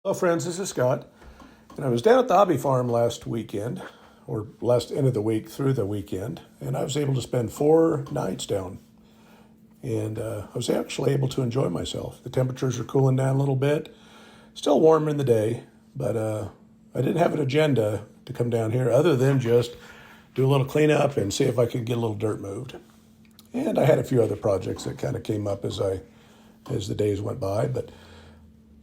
Hello friends, this is Scott, and I was down at the hobby farm last weekend, or last end of the week through the weekend, and I was able to spend 4 nights down, and I was actually able to enjoy myself. The temperatures are cooling down a little bit, still warm in the day, but I didn't have an agenda to come down here other than just do a little cleanup and see if I could get a little dirt moved. And I had a few other projects that kind of came up as the days went by, but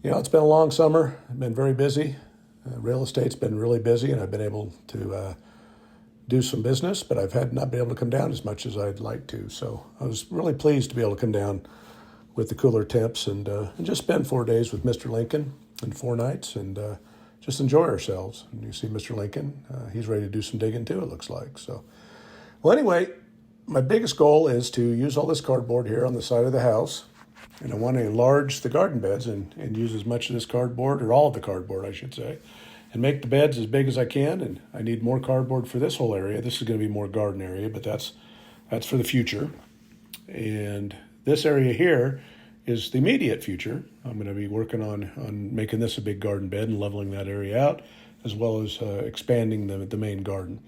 it's been a long summer. I've been very busy. Real estate's been really busy, and I've been able to do some business, but I've not been able to come down as much as I'd like to. So I was really pleased to be able to come down with the cooler temps and just spend 4 days with Mr. Lincoln and 4 nights and just enjoy ourselves. And you see Mr. Lincoln, he's ready to do some digging too, it looks like. So, well, anyway, my biggest goal is to use all this cardboard here on the side of the house. And I want to enlarge the garden beds and use as much of this cardboard, or all of the cardboard, I should say, and make the beds as big as I can. And I need more cardboard for this whole area. This is going to be more garden area, but that's for the future. And this area here is the immediate future. I'm going to be working on making this a big garden bed and leveling that area out, as well as expanding the main garden.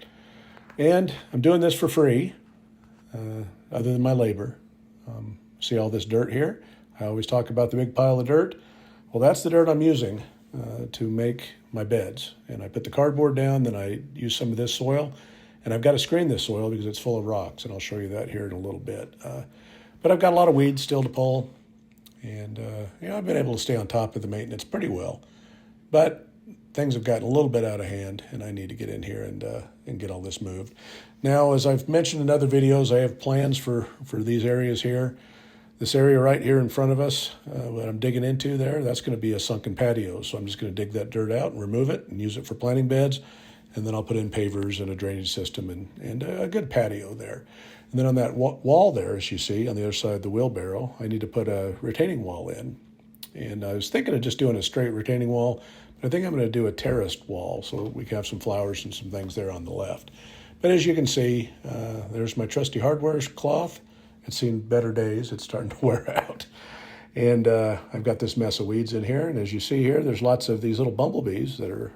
And I'm doing this for free, other than my labor. See all this dirt here? I always talk about the big pile of dirt. Well, that's the dirt I'm using to make my beds. And I put the cardboard down, then I use some of this soil. And I've got to screen this soil because it's full of rocks, and I'll show you that here in a little bit. But I've got a lot of weeds still to pull. And I've been able to stay on top of the maintenance pretty well. But things have gotten a little bit out of hand, and I need to get in here and get all this moved. Now, as I've mentioned in other videos, I have plans for these areas here. This area right here in front of us, what I'm digging into there, that's going to be a sunken patio. So I'm just going to dig that dirt out and remove it and use it for planting beds. And then I'll put in pavers and a drainage system and a good patio there. And then on that wall there, as you see, on the other side of the wheelbarrow, I need to put a retaining wall in. And I was thinking of just doing a straight retaining wall, but I think I'm going to do a terraced wall so we can have some flowers and some things there on the left. But as you can see, there's my trusty hardware cloth. It's seen better days. It's starting to wear out. And I've got this mess of weeds in here. And as you see here, there's lots of these little bumblebees that are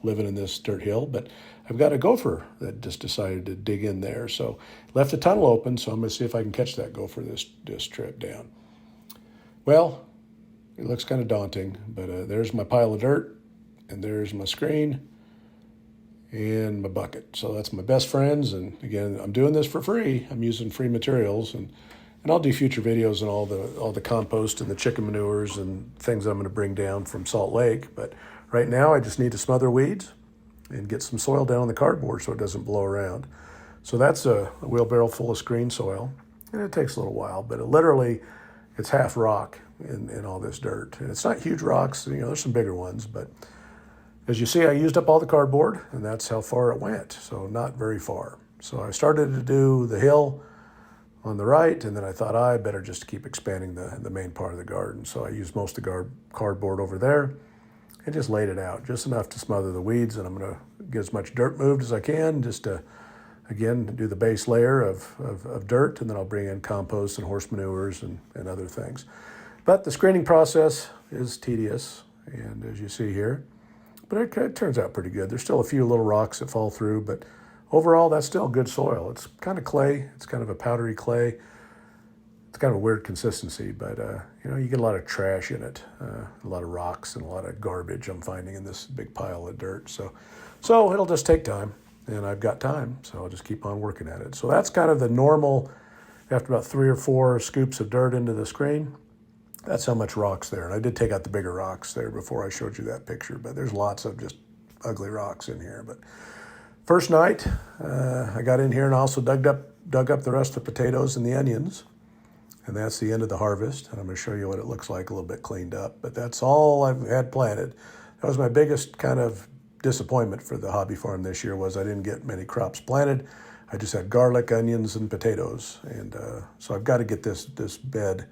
living in this dirt hill. But I've got a gopher that just decided to dig in there. So left the tunnel open, so I'm going to see if I can catch that gopher this trip down. Well, it looks kind of daunting, but there's my pile of dirt, and there's my screen, and my bucket. So that's my best friends. And again, I'm doing this for free. I'm using free materials, and I'll do future videos on all the compost and the chicken manures and things I'm going to bring down from Salt Lake. But right now I just need to smother weeds and get some soil down on the cardboard so it doesn't blow around. So that's a wheelbarrow full of screen soil, and it takes a little while, but it's half rock in all this dirt. And it's not huge rocks, there's some bigger ones, but as you see, I used up all the cardboard, and that's how far it went, so not very far. So I started to do the hill on the right, and then I thought I better just keep expanding the main part of the garden. So I used most of the cardboard over there and just laid it out, just enough to smother the weeds, and I'm going to get as much dirt moved as I can, just to, again, do the base layer of dirt, and then I'll bring in compost and horse manures and other things. But the screening process is tedious, and as you see here, but it turns out pretty good. There's still a few little rocks that fall through, but overall, that's still good soil. It's kind of clay. It's kind of a powdery clay. It's kind of a weird consistency, but you get a lot of trash in it, a lot of rocks and a lot of garbage I'm finding in this big pile of dirt. So it'll just take time, and I've got time, so I'll just keep on working at it. So that's kind of the normal, after about 3 or 4 scoops of dirt into the screen. That's how much rock's there. And I did take out the bigger rocks there before I showed you that picture, but there's lots of just ugly rocks in here. But first night, I got in here and also dug up the rest of the potatoes and the onions. And that's the end of the harvest. And I'm going to show you what it looks like a little bit cleaned up. But that's all I've had planted. That was my biggest kind of disappointment for the hobby farm this year, was I didn't get many crops planted. I just had garlic, onions, and potatoes. And so I've got to get this bed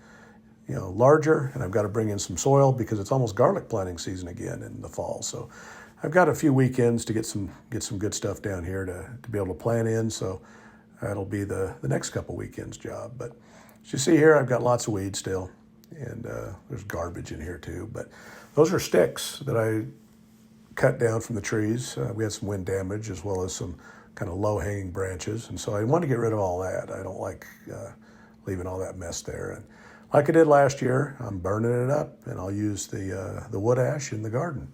larger, and I've got to bring in some soil because it's almost garlic planting season again in the fall. So I've got a few weekends to get some good stuff down here to be able to plant in. So that'll be the next couple weekends job. But as you see here, I've got lots of weeds still, and there's garbage in here too. But Those are sticks that I cut down from the trees. We had some wind damage as well as some kind of low-hanging branches, and so I wanted to get rid of all that. I don't like leaving all that mess there. And like I did last year, I'm burning it up, and I'll use the wood ash in the garden.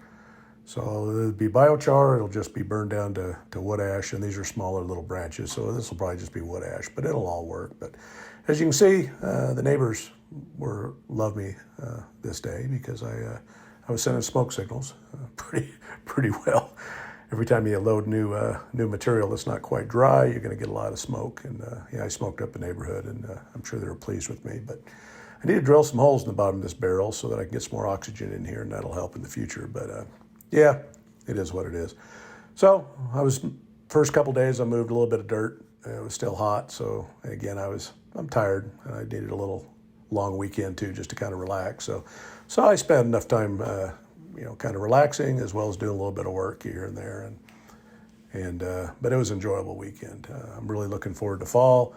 So it'll be biochar, it'll just be burned down to wood ash, and these are smaller little branches, so this will probably just be wood ash, but it'll all work. But as you can see, the neighbors love me this day because I was sending smoke signals pretty well. Every time you load new material that's not quite dry, you're going to get a lot of smoke. And yeah, I smoked up the neighborhood, and I'm sure they were pleased with me. But I need to drill some holes in the bottom of this barrel so that I can get some more oxygen in here, and that'll help in the future. But yeah, it is what it is. So first couple days I moved a little bit of dirt. It was still hot, so again I'm tired, and I needed a little long weekend too, just to kind of relax. So I spent enough time, kind of relaxing as well as doing a little bit of work here and there, but it was an enjoyable weekend. I'm really looking forward to fall,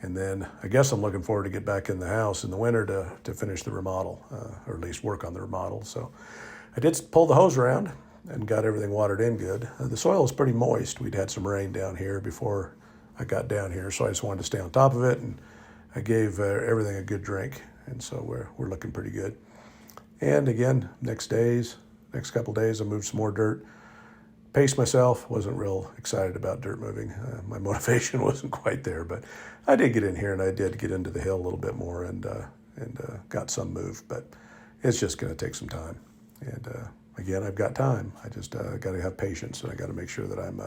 and then I guess I'm looking forward to get back in the house in the winter to finish the remodel, or at least work on the remodel. So I did pull the hose around and got everything watered in good. The soil is pretty moist. We'd had some rain down here before I got down here, so I just wanted to stay on top of it, and I gave everything a good drink, and so we're looking pretty good. And again, next couple days, I moved some more dirt. Paced myself, wasn't real excited about dirt moving. My motivation wasn't quite there, but I did get in here, and I did get into the hill a little bit more, and got some moved, but it's just going to take some time. And again, I've got time. I just got to have patience, and I got to make sure that I'm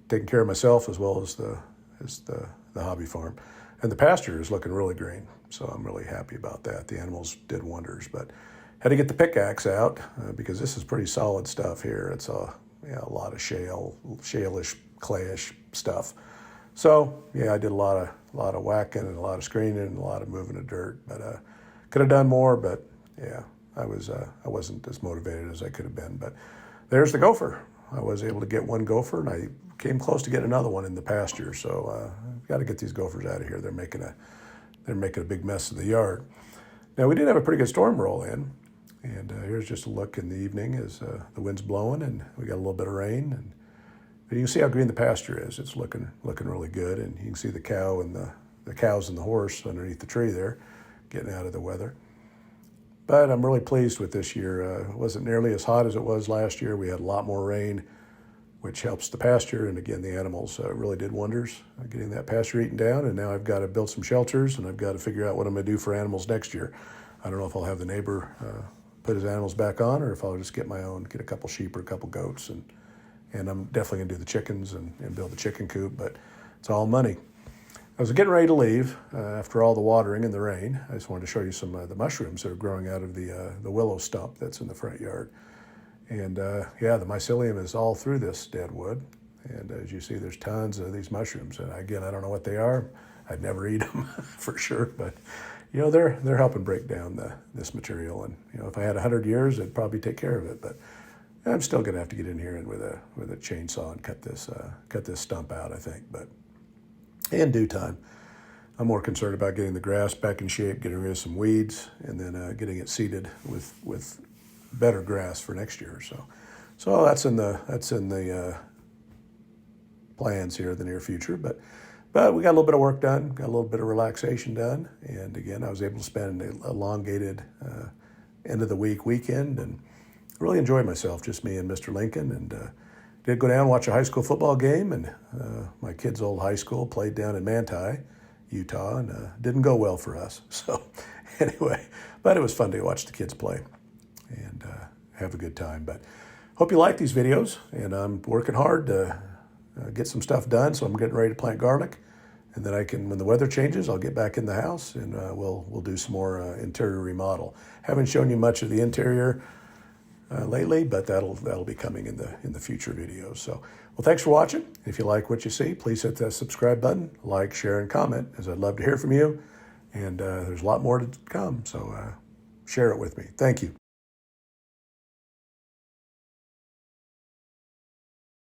taking care of myself as well as the hobby farm. And the pasture is looking really green, so I'm really happy about that. The animals did wonders, but had to get the pickaxe out because this is pretty solid stuff here. It's a lot of shale-ish, clayish stuff. So yeah, I did a lot of whacking and a lot of screening and a lot of moving of dirt, but could have done more. But yeah, I wasn't as motivated as I could have been. But there's the gopher. I was able to get one gopher, and I came close to getting another one in the pasture. So I've got to get these gophers out of here. They're making a big mess of the yard. Now, we did have a pretty good storm roll in, and here's just a look in the evening as the wind's blowing, and we got a little bit of rain. And you can see how green the pasture is. It's looking really good, and you can see the cow and the cows and the horse underneath the tree there, getting out of the weather. But I'm really pleased with this year. It wasn't nearly as hot as it was last year. We had a lot more rain, which helps the pasture. And again, the animals really did wonders getting that pasture eaten down. And now I've got to build some shelters, and I've got to figure out what I'm going to do for animals next year. I don't know if I'll have the neighbor put his animals back on, or if I'll just get my own, get a couple sheep or a couple goats. And I'm definitely going to do the chickens and build the chicken coop, but it's all money. I was getting ready to leave after all the watering and the rain. I just wanted to show you some of the mushrooms that are growing out of the willow stump that's in the front yard. And yeah, the mycelium is all through this dead wood. And as you see, there's tons of these mushrooms. And again, I don't know what they are. I'd never eat them for sure, but they're helping break down this material. And if I had 100 years, I'd probably take care of it. But I'm still going to have to get in here and with a chainsaw and cut this stump out, I think. But in due time, I'm more concerned about getting the grass back in shape, getting rid of some weeds, and then getting it seeded with better grass for next year. So that's in the plans here in the near future. But we got a little bit of work done, got a little bit of relaxation done, and again, I was able to spend an elongated end of the weekend and really enjoyed myself, just me and Mr. Lincoln, and did go down and watch a high school football game, and my kid's old high school played down in Manti, Utah, and didn't go well for us. So anyway, but it was fun to watch the kids play and have a good time. But hope you like these videos, and I'm working hard to get some stuff done, so I'm getting ready to plant garlic. And then when the weather changes, I'll get back in the house, and we'll do some more interior remodel. Haven't shown you much of the interior lately, but that'll be coming in the future videos. So, well, thanks for watching. If you like what you see, please hit that subscribe button, like, share, and comment, as I'd love to hear from you. And there's a lot more to come, so share it with me. Thank you.